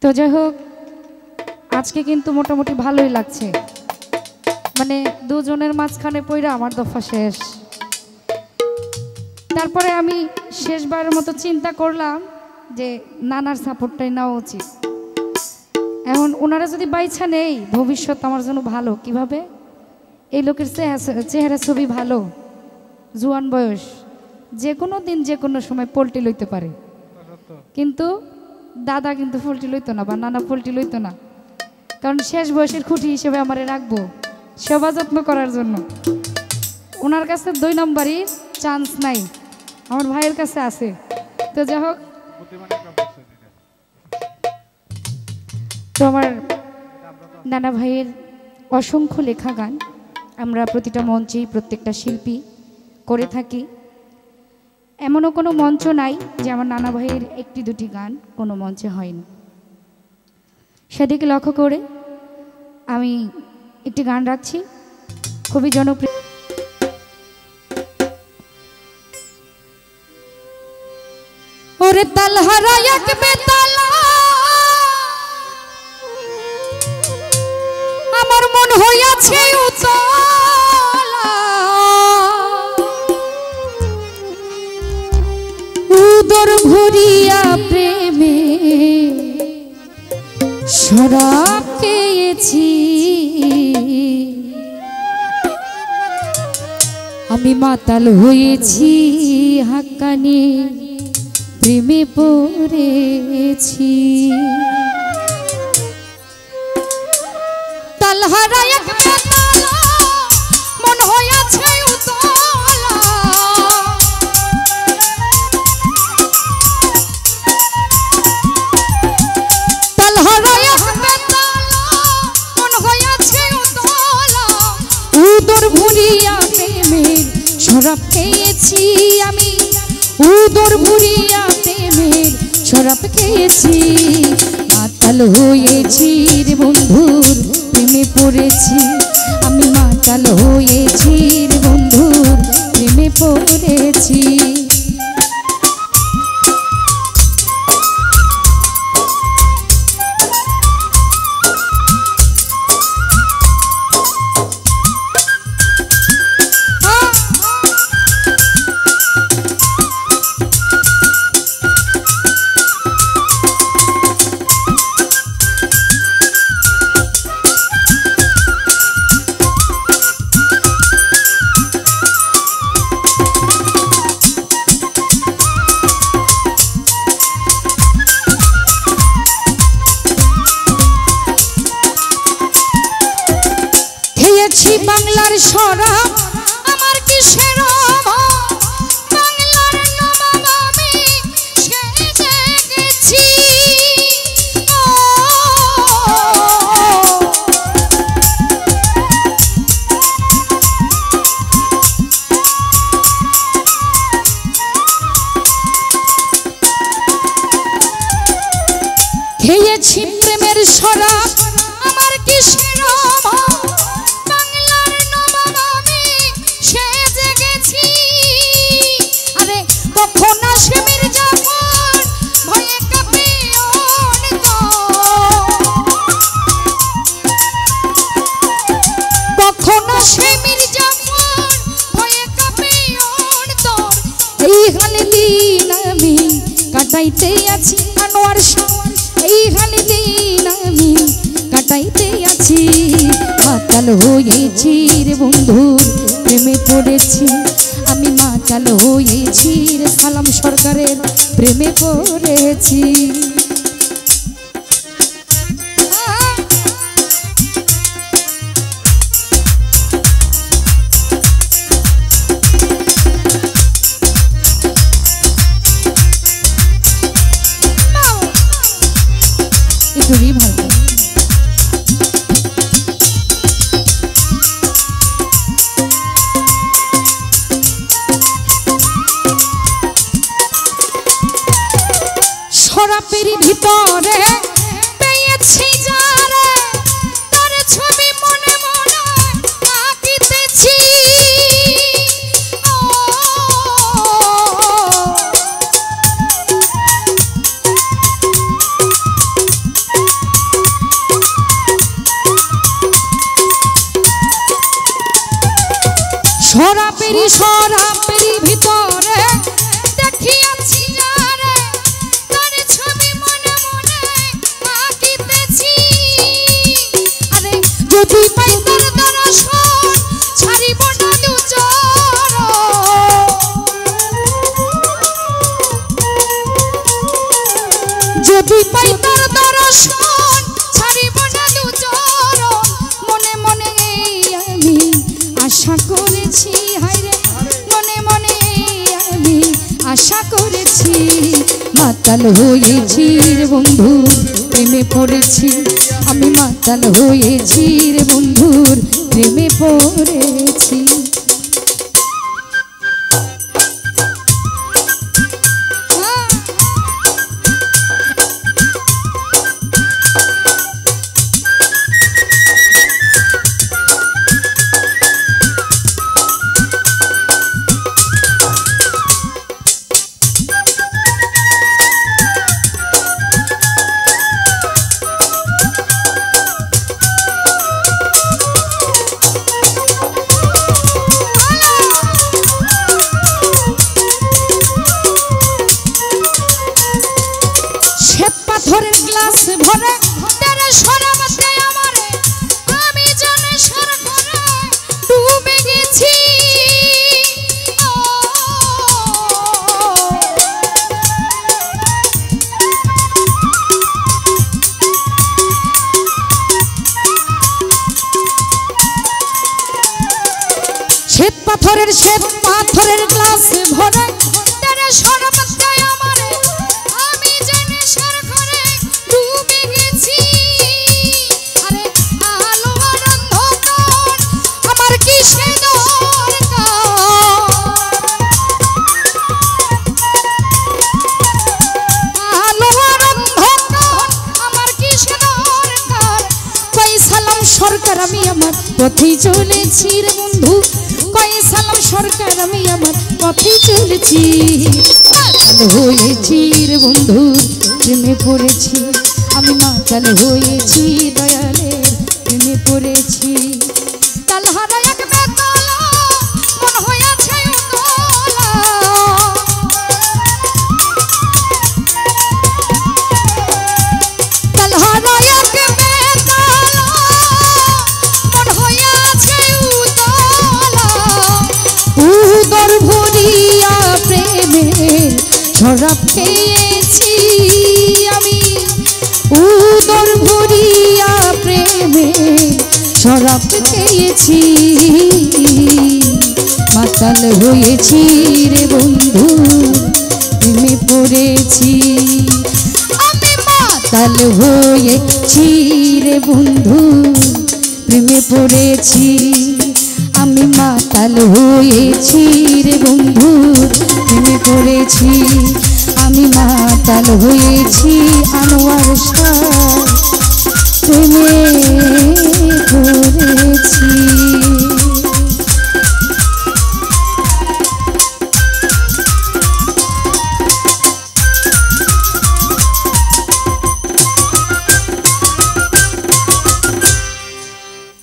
তো যাই হোক আজকে কিন্তু মোটামুটি ভালোই লাগছে, মানে দুজনের মাঝখানে পইরা আমার দফা শেষ। তারপরে আমি শেষবারের মতো চিন্তা করলাম যে নানার সাপোর্টটাই নেওয়া উচিত। এখন ওনারা যদি বাইছা নেই ভবিষ্যৎ আমার জন্য ভালো। কিভাবে? এই লোকের চেহারা ছবি ভালো, জুয়ান বয়স, যে কোনো দিন যে কোনো সময় পোল্ট্রি লইতে পারে, কিন্তু দাদা কিন্তু পোল্ট্রি লইতো না বা নানা পোল্ট্রি লইতো না, কারণ শেষ বয়সের খুঁটি হিসেবে আমারে রাখবো সেবা যত্ন করার জন্য। ওনার কাছে 2 নম্বরই চান্স নাই, আমার ভাইয়ের কাছে আছে। তো যাই হোক, তো আমার নানা ভাইয়ের অসংখ্য লেখা গান আমরা প্রতিটা মঞ্চেই প্রত্যেকটা শিল্পী করে থাকি। এমনও কোনো মঞ্চ নাই যে আমার নানা ভাইয়ের 1-2টি গান কোনো মঞ্চে হয়নি। সেদিকে লক্ষ্য করে আমি একটি গান রাখছি, খুবই জনপ্রিয়। ওরে তালহারা এক বেতালা আমার মন হইয়াছে উতলা, উদর ভরিয়া প্রেমে শরাব পেয়েছি, আমি মাতাল হয়েছি হাক্কানি প্রেমে পড়েছি। তালহারা এক বেতালা মন হইয়াছে উতলা, তালহারা এক বেতালা মন হইয়াছে উতলা, উদর ভরিয়া প্রেমের শরাব খেয়েছি, আমি উদর ভরিয়া প্রেমের শরাব খেয়েছি, মাতাল হয়েছি রে বন্ধুর প্রেমে পড়েছি, আমি মাতাল হয়েছি রে বন্ধুর প্রেমে পড়েছি। বাংলার শরাব আমার কিসের অভাব, বাংলার নবাব আমি সেজে গেছি, খেয়েছি প্রেমের শরাব আমার কিসের অভাব, কখন আসে মির্জাপুর ভয়ে কাঁপে অন্তর, কখন আসে মির্জাপুর ভয়ে কাঁপে অন্তর, এই হালে দিন আমি কাটাইতে আছি আনোয়ার শাহ, এই হালে দিন আমি কাটাইতে আছি, মাতাল হয়েছি রে বন্ধুর প্রেমে পড়েছি, আমি মাতাল হয়েছি রে সালাম সরকারের প্রেমে পড়েছি। শরাবের ভিতরে পেয়েছি যারে, তার ছবি মনে মনে আঁকিতেছি, পেরি সরাপেরি ভিতরে দেখিয়াছি যারে তার ছবি মনে মনে আঁকিতেছি আরে যদি পাই তার দর্শন ছাড়িব না দুচর যদি পাই তার দর্শন ছাড়িব না দুচর মনে মনে আমি আশা করেছি হায়রে মনে মনে আমি আশা করেছি মাতাল হয়েছি রে বন্ধু প্রেমে পড়েছি আমি মাতাল হয়েছি রে বন্ধুর প্রেমে পড়েছি পাথরের গ্লাস ভরে তেরে সরাবতে আমারে আমি জানে সার করে ডুবে গেছি শ্বেত পাথরের গ্লাস ভরে তেরে সরাবতে আমারে আমি জানে সার করে ডুবে গেছি আরে আলো আর অন্ধকার আমার কিসে দরকার আলো আর অন্ধকার আমার কিসে দরকার কই সালাম সরকার আমি আমার পথেই চলেছি রে বন্ধু কই সালাম সরকার আমি আমার পথেই চলেছি মাতাল হয়েছি রে বন্ধু প্রেমে পড়েছি আমি মাতাল হয়েছি দয়ালের প্রেমে পড়েছি তালহারা এক বেতালা মন হয়েছে উতলা তালহারা এক বেতালা মন হয়েছে উতলা উদর ভরিয়া প্রেমের ঝরা পেয়েছি আমি উদর ভরিয়া প্রেমে ঝরা পেয়েছি মাতাল হয়েছি রে বন্ধু প্রেমে পড়েছি আমি মাতাল হয়েছি রে বন্ধু প্রেমে পড়েছি আমি মাতাল হয়েছি রে বন্ধু প্রেমে পড়েছি আমি মাতাল হয়েছি আনোয়ার শাহ প্রেমে পড়েছি।